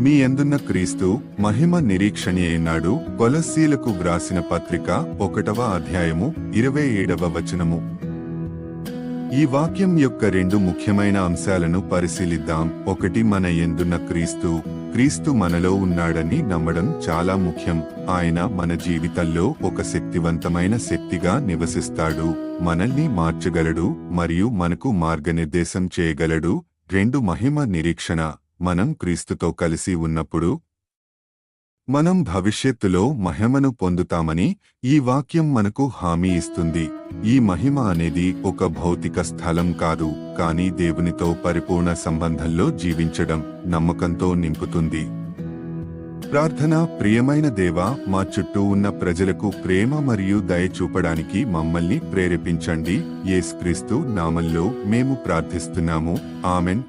మీ యందున్న క్రీస్తు మహిమ నిరీక్షణయైనాడు. కొలస్సీలకు వ్రాసిన పత్రిక 1వ అధ్యాయము 27వ వచనము. ఈ వాక్యం యొక్క 2 ముఖ్యమైన అంశాలను పరిశీలిద్దాం. 1, మన యందున్న క్రీస్తు. క్రీస్తు మనలో ఉన్నాడని నమ్మడం చాలా ముఖ్యం. ఆయన మన జీవితంలో ఒక శక్తివంతమైన శక్తిగా నివసిస్తాడు, మనల్ని మార్చగలడు మరియు మనకు మార్గనిర్దేశం చేయగలడు. 2, మహిమ నిరీక్షణ. మనం క్రీస్తుతో కలిసి ఉన్నప్పుడు మనం భవిష్యత్తులో మహిమను పొందుతామని ఈ వాక్యం మనకు హామీ ఇస్తుంది. ఈ మహిమ అనేది ఒక భౌతిక స్థలం కాదు, కానీ దేవునితో పరిపూర్ణ సంబంధంలో జీవించడం, నమ్మకంతో నింపుతుంది. ప్రార్థన. ప్రియమైన దేవా, మా చుట్టూ ఉన్న ప్రజలకు ప్రేమ మరియు దయ చూపడానికి మమ్మల్ని ప్రేరేపించండి. యేసుక్రీస్తు నామంలో మేము ప్రార్థిస్తున్నాము. ఆమెన్.